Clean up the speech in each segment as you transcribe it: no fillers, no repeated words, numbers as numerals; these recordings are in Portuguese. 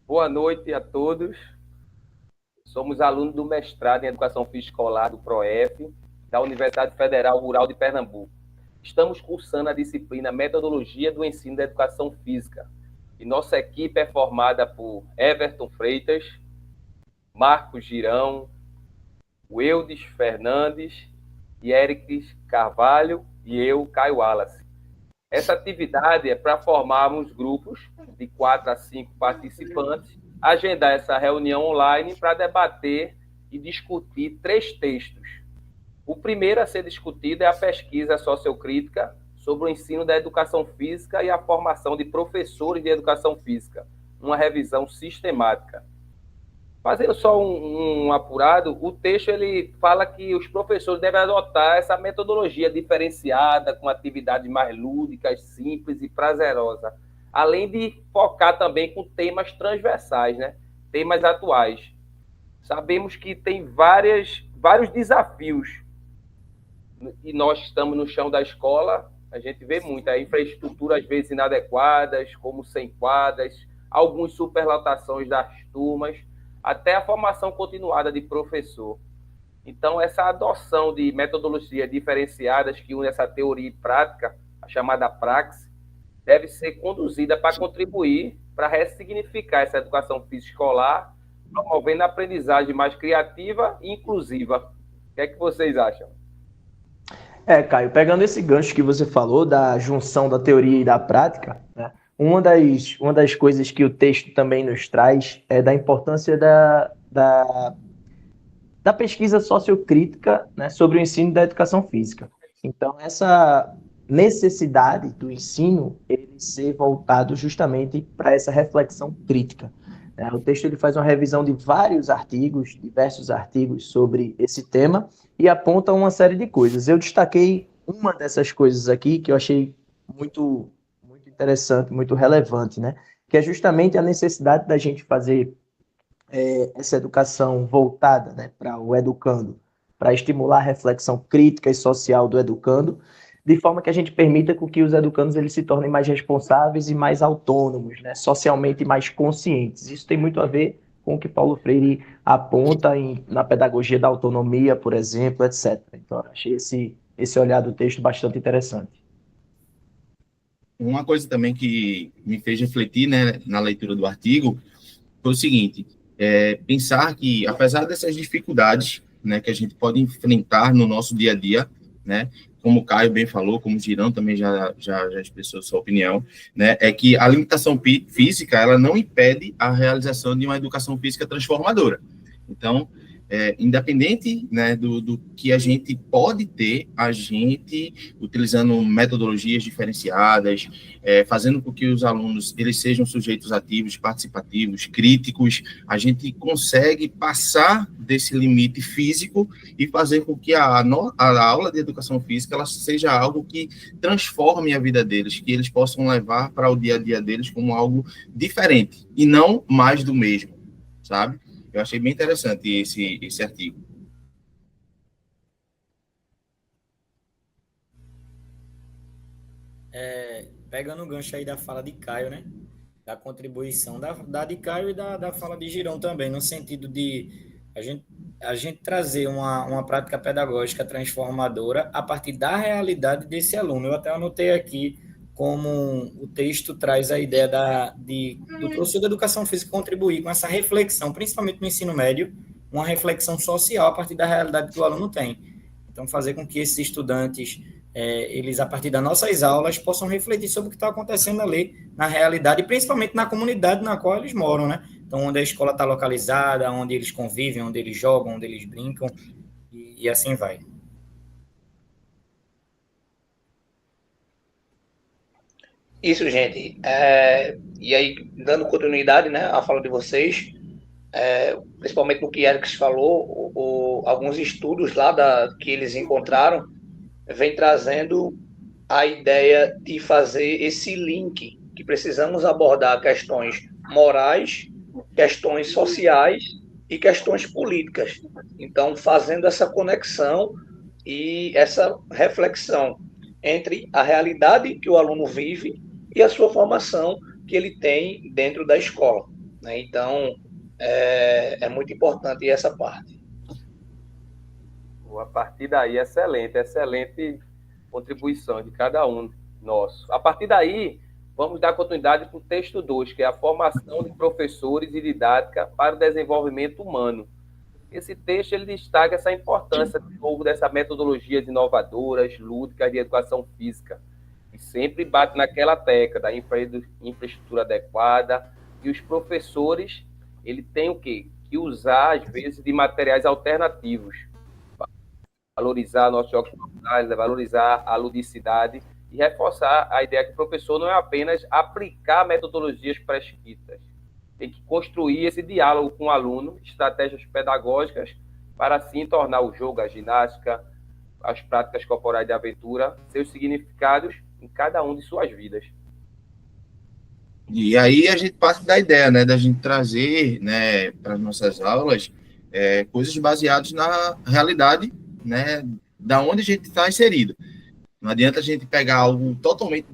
Boa noite a todos. Somos alunos do mestrado em Educação Física Escolar do PROEF, da Universidade Federal Rural de Pernambuco. Estamos cursando a disciplina Metodologia do Ensino da Educação Física. E nossa equipe é formada por Everton Freitas, Marcos Girão, Weldes Fernandes, Yericles Carvalho e eu, Caio Wallace. Essa atividade é para formarmos grupos de 4 a 5 participantes, agendar essa reunião online para debater e discutir 3 textos. O primeiro a ser discutido é a pesquisa sociocrítica sobre o ensino da educação física e a formação de professores de educação física, uma revisão sistemática. Fazendo só um apurado, o texto ele fala que os professores devem adotar essa metodologia diferenciada, com atividades mais lúdicas, simples e prazerosas, além de focar também com temas transversais, né? Temas atuais. Sabemos que tem vários desafios e nós estamos no chão da escola, a gente vê muito, a infraestrutura às vezes inadequadas, como sem quadras, algumas superlotações das turmas, até a formação continuada de professor. Então, essa adoção de metodologias diferenciadas que unem essa teoria e prática, a chamada praxis, deve ser conduzida para contribuir para ressignificar essa educação física escolar, promovendo a aprendizagem mais criativa e inclusiva. O que é que vocês acham? Caio, pegando esse gancho que você falou da junção da teoria e da prática, né, uma das coisas que o texto também nos traz é da importância da pesquisa sociocrítica, né, sobre o ensino da educação física. Então, essa necessidade do ensino ele ser voltado justamente para essa reflexão crítica. Né? O texto ele faz uma revisão de vários artigos, diversos artigos sobre esse tema e aponta uma série de coisas. Eu destaquei uma dessas coisas aqui que eu achei muito, muito interessante, muito relevante, né? Que é justamente a necessidade da gente fazer essa educação voltada, né, para o educando, para estimular a reflexão crítica e social do educando, de forma que a gente permita que os educandos eles se tornem mais responsáveis e mais autônomos, né, socialmente mais conscientes. Isso tem muito a ver com o que Paulo Freire aponta na pedagogia da autonomia, por exemplo, etc. Então, eu achei esse olhar do texto bastante interessante. Uma coisa também que me fez refletir, né, na leitura do artigo foi o seguinte: pensar que, apesar dessas dificuldades, né, que a gente pode enfrentar no nosso dia a dia, né, como o Caio bem falou, como o Girão também já expressou sua opinião, né, é que a limitação física ela não impede a realização de uma educação física transformadora. Então, independente, né, do que a gente pode ter, a gente, utilizando metodologias diferenciadas, fazendo com que os alunos eles sejam sujeitos ativos, participativos, críticos, a gente consegue passar desse limite físico e fazer com que a aula de educação física ela seja algo que transforme a vida deles, que eles possam levar para o dia a dia deles como algo diferente e não mais do mesmo, sabe? Eu achei bem interessante esse artigo. Pegando o gancho aí da fala de Caio, né? Da contribuição da de Caio e da fala de Girão também, no sentido de a gente trazer uma prática pedagógica transformadora a partir da realidade desse aluno. Eu até anotei aqui como o texto traz a ideia do professor de educação física contribuir com essa reflexão, principalmente no ensino médio, uma reflexão social a partir da realidade que o aluno tem. Então, fazer com que esses estudantes, eles, a partir das nossas aulas, possam refletir sobre o que está acontecendo ali na realidade, e principalmente na comunidade na qual eles moram, né? Então, onde a escola está localizada, onde eles convivem, onde eles jogam, onde eles brincam, e assim vai. Isso, gente. E aí, dando continuidade, né, à fala de vocês, principalmente no que Eric falou, alguns estudos lá que eles encontraram vem trazendo a ideia de fazer esse link, que precisamos abordar questões morais, questões sociais e questões políticas. Então, fazendo essa conexão e essa reflexão entre a realidade que o aluno vive e a sua formação que ele tem dentro da escola. né? Então, é muito importante essa parte. A partir daí, excelente contribuição de cada um nosso. A partir daí, vamos dar continuidade para o texto 2, que é a formação de professores e didática para o desenvolvimento humano. Esse texto ele destaca essa importância de novo dessas metodologias inovadoras, lúdicas de educação física, e sempre bate naquela tecla da infraestrutura adequada, e os professores ele tem o quê? Que usar, às vezes, de materiais alternativos, valorizar nossos jogos culturais, valorizar a ludicidade e reforçar a ideia que o professor não é apenas aplicar metodologias prescritas, tem que construir esse diálogo com o aluno, estratégias pedagógicas, para assim tornar o jogo, a ginástica, as práticas corporais de aventura, seus significados em cada um de suas vidas. E aí a gente parte da ideia, né, da gente trazer, né, para as nossas aulas coisas baseadas na realidade, né, da onde a gente está inserido. Não adianta a gente pegar algo totalmente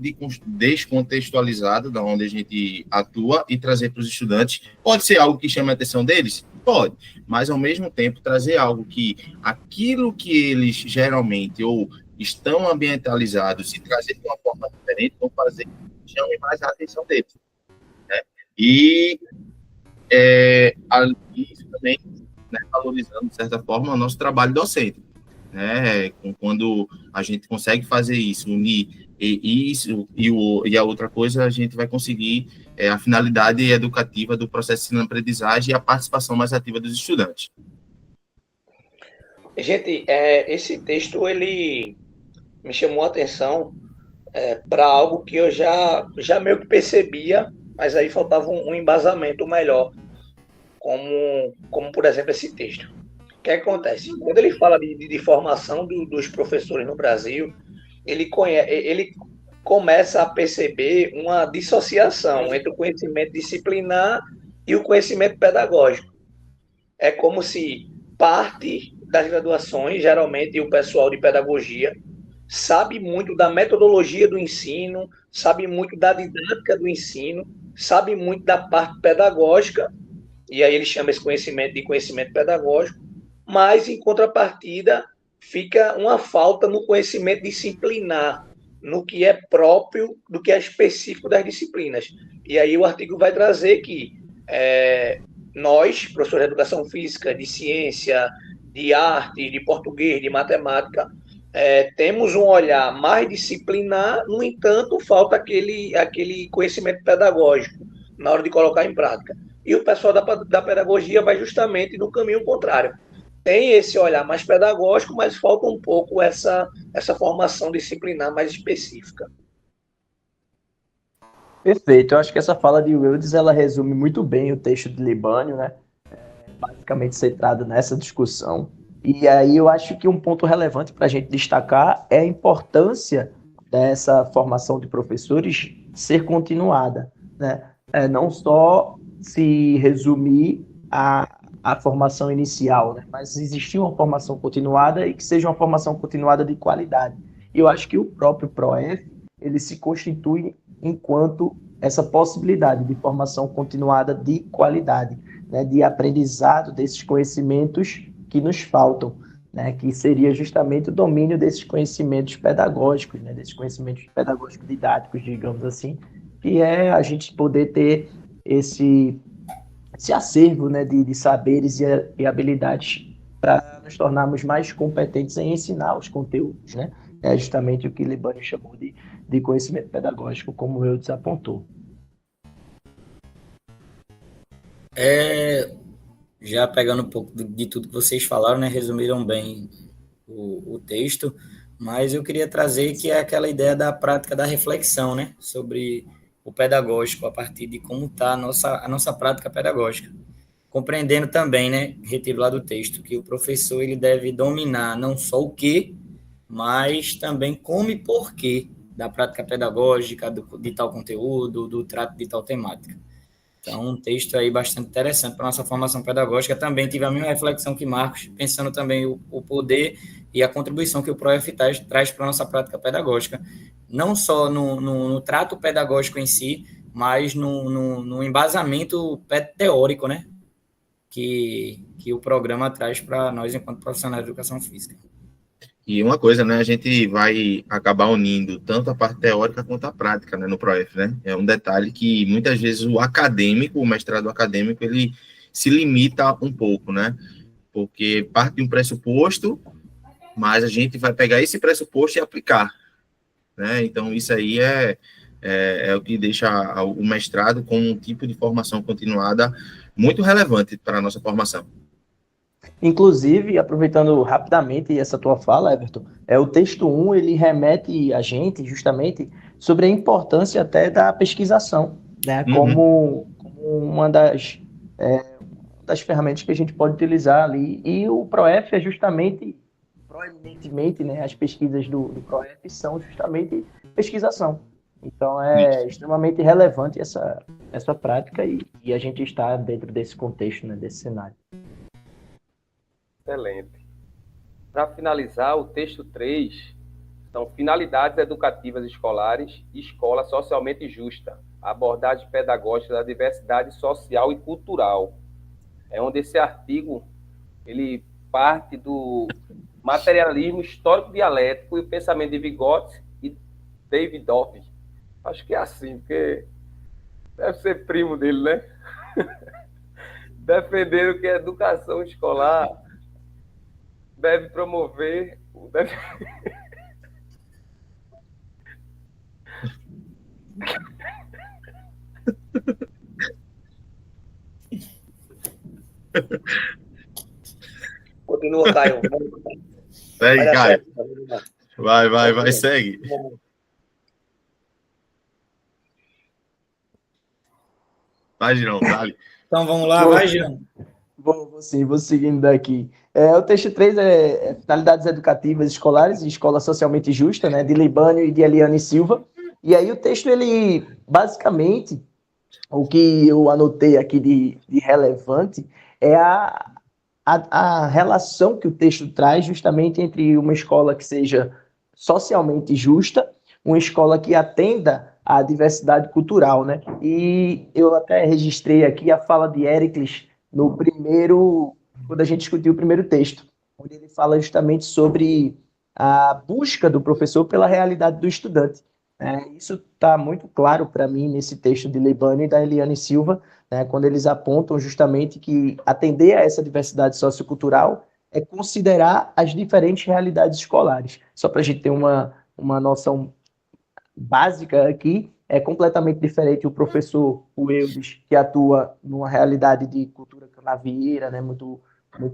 descontextualizado da onde a gente atua e trazer para os estudantes. Pode ser algo que chame a atenção deles? Pode, mas ao mesmo tempo trazer algo que aquilo que eles geralmente ou estão ambientalizados e trazer de uma forma diferente vão fazer que chame mais a atenção deles, né? E isso também, né, valorizando, de certa forma, o nosso trabalho docente. Né, quando a gente consegue fazer isso, unir isso e a outra coisa, a gente vai conseguir a finalidade educativa do processo de ensino-aprendizagem e a participação mais ativa dos estudantes. Gente, esse texto, ele me chamou a atenção para algo que eu já meio que percebia, mas aí faltava um embasamento melhor, como por exemplo, esse texto. O que acontece? Quando ele fala de formação dos professores no Brasil, ele começa a perceber uma dissociação entre o conhecimento disciplinar e o conhecimento pedagógico. É como se parte das graduações, geralmente o pessoal de pedagogia, sabe muito da metodologia do ensino, sabe muito da didática do ensino, sabe muito da parte pedagógica, e aí ele chama esse conhecimento de conhecimento pedagógico, mas, em contrapartida, fica uma falta no conhecimento disciplinar, no que é próprio, do que é específico das disciplinas. E aí o artigo vai trazer que nós, professores de educação física, de ciência, de arte, de português, de matemática, temos um olhar mais disciplinar, no entanto, falta aquele conhecimento pedagógico na hora de colocar em prática. E o pessoal da pedagogia vai justamente no caminho contrário. Tem esse olhar mais pedagógico, mas falta um pouco essa formação disciplinar mais específica. Perfeito. Eu acho que essa fala de Wildes, ela resume muito bem o texto de Libânio, né? Basicamente centrado nessa discussão. E aí eu acho que um ponto relevante para a gente destacar é a importância dessa formação de professores ser continuada, né? Não só se resumir a formação inicial, né? Mas existir uma formação continuada e que seja uma formação continuada de qualidade. E eu acho que o próprio PROEF, ele se constitui enquanto essa possibilidade de formação continuada de qualidade, né? De aprendizado desses conhecimentos que nos faltam, né? Que seria justamente o domínio desses conhecimentos pedagógicos, né? Desses conhecimentos pedagógicos didáticos, digamos assim, que é a gente poder ter esse acervo, né, de saberes e habilidades para nos tornarmos mais competentes em ensinar os conteúdos, né? É justamente o que Libânio chamou de conhecimento pedagógico, como eu desapontou. Já pegando um pouco de tudo que vocês falaram, né, resumiram bem o texto, mas eu queria trazer que é aquela ideia da prática da reflexão, né, sobre o pedagógico, a partir de como está a nossa prática pedagógica. Compreendendo também, né, retiro lá do texto, que o professor ele deve dominar não só o que, mas também como e porquê da prática pedagógica, de tal conteúdo, do trato de tal temática. Então, um texto aí bastante interessante para a nossa formação pedagógica. Também tive a mesma reflexão que Marcos, pensando também o poder e a contribuição que o PROEF traz para a nossa prática pedagógica, não só no trato pedagógico em si, mais no embasamento teórico, né? Que o programa traz para nós enquanto profissionais de educação física. E uma coisa, né, a gente vai acabar unindo tanto a parte teórica quanto a prática, né, no ProF, né? É um detalhe que muitas vezes o acadêmico, o mestrado acadêmico, ele se limita um pouco, né? Porque parte de um pressuposto, mas a gente vai pegar esse pressuposto e aplicar, né? Então, isso aí é o que deixa o mestrado como um tipo de formação continuada muito relevante para a nossa formação. Inclusive, aproveitando rapidamente essa tua fala, Everton, o texto 1, ele remete a gente justamente sobre a importância até da pesquisação, né? Como uma das ferramentas que a gente pode utilizar ali. E o ProF é justamente, proeminentemente, né? As pesquisas do ProF são justamente pesquisação. Então, é extremamente relevante essa prática e a gente está dentro desse contexto, né? Desse cenário. Excelente. Para finalizar, o texto 3 são finalidades educativas escolares e escola socialmente justa, abordagem pedagógica da diversidade social e cultural. É onde esse artigo ele parte do materialismo histórico dialético e o pensamento de Vygotsky e Davidoff. Acho que é assim, porque deve ser primo dele, né? Defendendo que a educação escolar deve promover... Continua, Caio. Segue, Caio. Vai, segue. Vai, Girão, dale. Então vamos lá, vai, Girão. Vou seguindo daqui. O texto 3 é finalidades educativas escolares e escola socialmente justa, né, de Libânio e de Eliane Silva. E aí o texto, ele, basicamente, o que eu anotei aqui de relevante é a relação que o texto traz justamente entre uma escola que seja socialmente justa, uma escola que atenda à diversidade cultural, né? E eu até registrei aqui a fala de Éricles quando a gente discutiu o primeiro texto, onde ele fala justamente sobre a busca do professor pela realidade do estudante. Isso está muito claro para mim nesse texto de Libânio e da Eliane Silva, né, quando eles apontam justamente que atender a essa diversidade sociocultural é considerar as diferentes realidades escolares. Só para a gente ter uma noção básica aqui, é completamente diferente o professor Eudes, que atua numa realidade de cultura canavieira, né, muito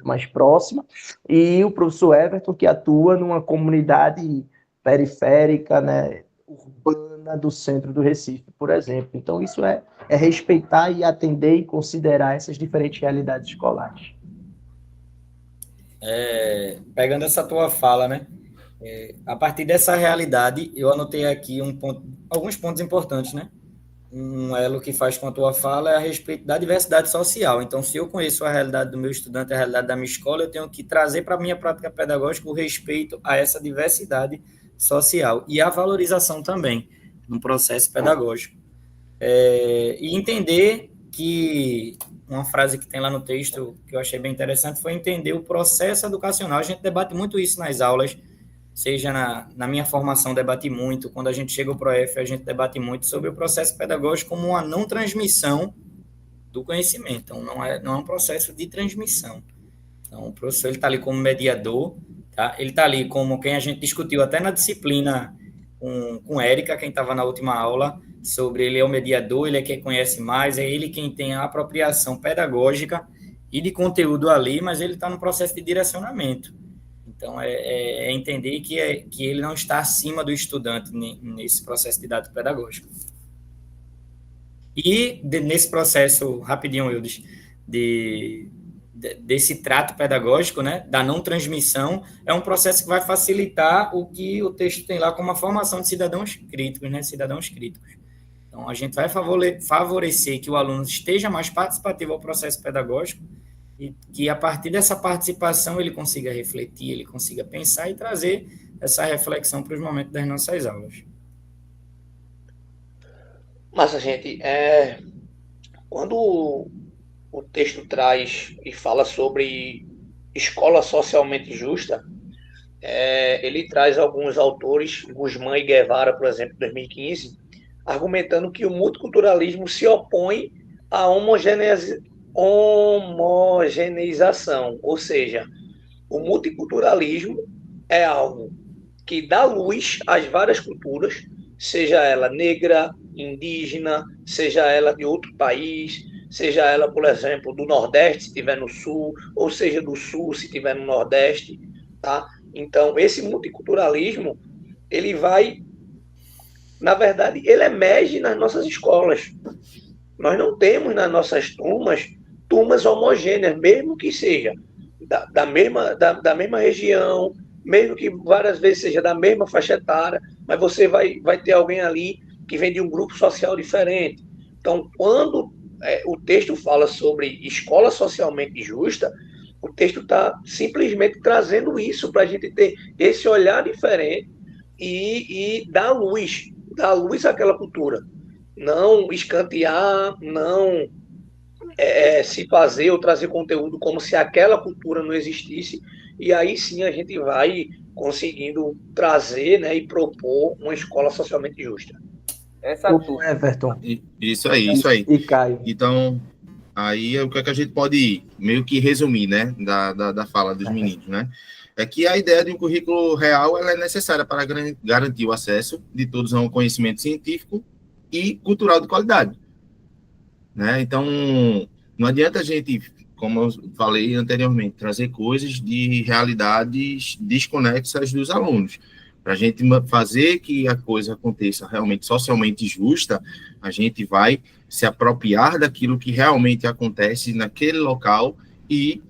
mais próxima, e o professor Everton, que atua numa comunidade periférica, né, urbana do centro do Recife, por exemplo. Então, isso é respeitar e atender e considerar essas diferentes realidades escolares. Pegando essa tua fala, né? A partir dessa realidade, eu anotei aqui alguns pontos importantes, né? Um elo que faz com a tua fala é a respeito da diversidade social. Então, se eu conheço a realidade do meu estudante, a realidade da minha escola, eu tenho que trazer para a minha prática pedagógica o respeito a essa diversidade social e a valorização também no processo pedagógico. E entender que uma frase que tem lá no texto que eu achei bem interessante foi entender o processo educacional. A gente debate muito isso nas aulas, seja na minha formação, debate muito, quando a gente chega ao ProF, a gente debate muito sobre o processo pedagógico como uma não transmissão do conhecimento. Então, não é um processo de transmissão. Então, o professor está ali como mediador, tá? Ele está ali como quem a gente discutiu até na disciplina com Érica, quem estava na última aula, sobre ele é o mediador, ele é quem conhece mais, é ele quem tem a apropriação pedagógica e de conteúdo ali, mas ele está no processo de direcionamento. Então, é entender que ele não está acima do estudante nesse processo didático pedagógico. E nesse processo, rapidinho, Wildes, desse trato pedagógico, né, da não transmissão, é um processo que vai facilitar o que o texto tem lá como a formação de cidadãos críticos, né, cidadãos críticos. Então, a gente vai favorecer que o aluno esteja mais participativo ao processo pedagógico, e que a partir dessa participação ele consiga refletir, ele consiga pensar e trazer essa reflexão para os momentos das nossas aulas. Massa, gente. Quando o texto traz e fala sobre escola socialmente justa, ele traz alguns autores, Guzmán e Guevara, por exemplo, em 2015, argumentando que o multiculturalismo se opõe à homogeneização, ou seja, o multiculturalismo é algo que dá luz às várias culturas, seja ela negra, indígena, seja ela de outro país, seja ela, por exemplo, do Nordeste, se estiver no Sul, ou seja, do Sul, se estiver no Nordeste, tá? Então, esse multiculturalismo, ele vai, na verdade, ele emerge nas nossas escolas. Nós não temos nas nossas turmas homogêneas, mesmo que seja da mesma região, mesmo que várias vezes seja da mesma faixa etária, mas você vai ter alguém ali que vem de um grupo social diferente. Então, quando o texto fala sobre escola socialmente justa, o texto está simplesmente trazendo isso para a gente ter esse olhar diferente e dar luz àquela cultura. Não escantear, não se fazer ou trazer conteúdo como se aquela cultura não existisse, e aí sim a gente vai conseguindo trazer, né, e propor uma escola socialmente justa. Essa O Everton Isso aí. e Caio. Então, aí é o que a gente pode meio que resumir, né, da fala dos meninos, né? É que a ideia de um currículo real ela é necessária para garantir o acesso de todos a um conhecimento científico e cultural de qualidade, né? Então, não adianta a gente, como eu falei anteriormente, trazer coisas de realidades desconexas dos alunos. Para a gente fazer que a coisa aconteça realmente socialmente justa, a gente vai se apropriar daquilo que realmente acontece naquele local e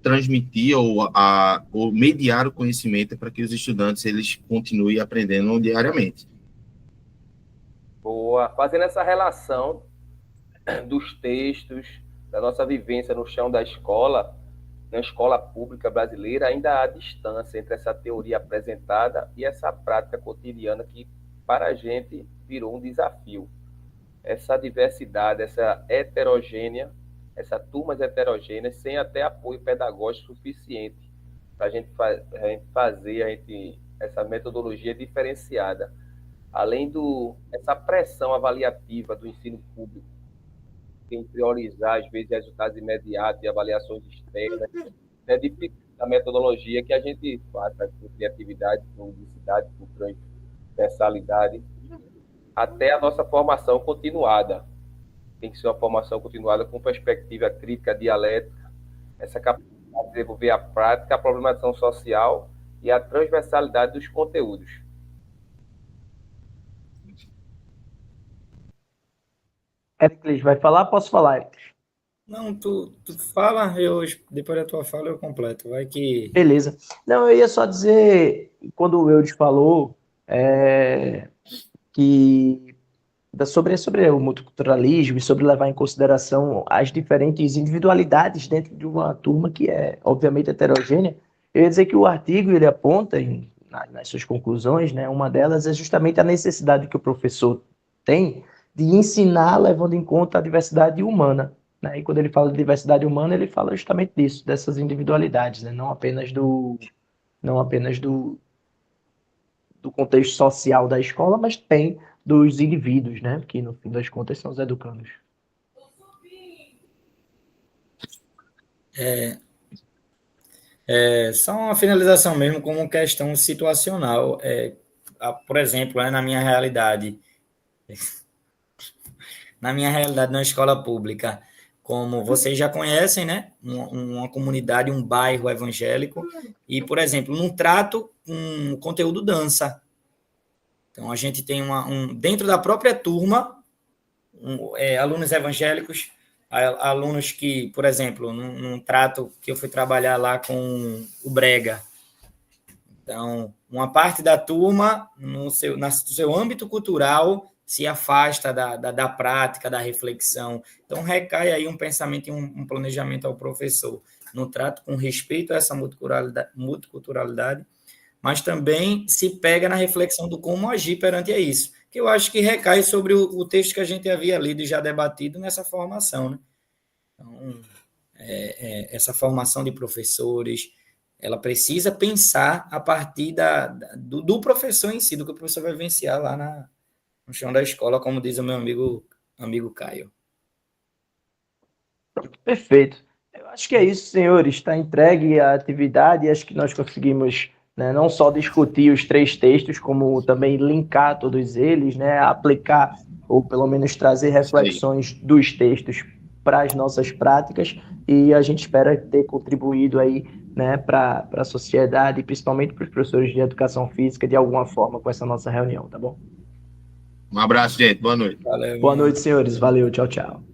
transmitir ou mediar o conhecimento para que os estudantes eles continuem aprendendo diariamente. Boa. Fazendo essa relação dos textos, da nossa vivência no chão da escola, na escola pública brasileira, ainda há distância entre essa teoria apresentada e essa prática cotidiana que, para a gente, virou um desafio. Essa diversidade, essa turmas heterogêneas, sem até apoio pedagógico suficiente para a gente fazer essa metodologia diferenciada. Além dessa pressão avaliativa do ensino público, em priorizar, às vezes, resultados imediatos e avaliações externas, dificulta a metodologia que a gente faz com criatividade, com unicidade, com transversalidade, até a nossa formação continuada. Tem que ser uma formação continuada com perspectiva crítica, dialética, essa capacidade de desenvolver a prática, a problematização social e a transversalidade dos conteúdos. Ericles, vai falar? Posso falar, Ericles? Não, tu fala, depois da tua fala eu completo, vai que... Beleza. Não, eu ia só dizer, quando o Eudes falou, que sobre o multiculturalismo e sobre levar em consideração as diferentes individualidades dentro de uma turma que é, obviamente, heterogênea, eu ia dizer que o artigo, ele aponta nas suas conclusões, né, uma delas é justamente a necessidade que o professor tem de ensinar levando em conta a diversidade humana, né? E quando ele fala de diversidade humana, ele fala justamente disso, dessas individualidades, né? Não apenas do contexto social da escola, mas tem dos indivíduos, né? Que no fim das contas são os educandos. Só uma finalização mesmo como questão situacional. Por exemplo, na minha realidade na escola pública, como vocês já conhecem, né? Uma comunidade, um bairro evangélico, e, por exemplo, num trato com conteúdo dança. Então, a gente tem dentro da própria turma, alunos evangélicos, alunos que, por exemplo, num trato que eu fui trabalhar lá com o Brega. Então, uma parte da turma, no seu âmbito cultural, se afasta da prática, da reflexão. Então, recai aí um pensamento e um planejamento ao professor, no trato com respeito a essa multiculturalidade, mas também se pega na reflexão do como agir perante a isso, que eu acho que recai sobre o texto que a gente havia lido e já debatido nessa formação, né? Então, essa formação de professores, ela precisa pensar a partir do professor em si, do que o professor vai vivenciar lá no chão da escola, como diz o meu amigo Caio. Perfeito. Eu acho que é isso, senhores. Está entregue a atividade e acho que nós conseguimos, né, não só discutir os 3 textos, como também linkar todos eles, né, aplicar ou pelo menos trazer reflexões dos textos para as nossas práticas, e a gente espera ter contribuído aí, né, para a sociedade, principalmente para os professores de educação física, de alguma forma, com essa nossa reunião, tá bom? Um abraço, gente. Boa noite. Valeu, Boa noite, senhores. Valeu. Tchau, tchau.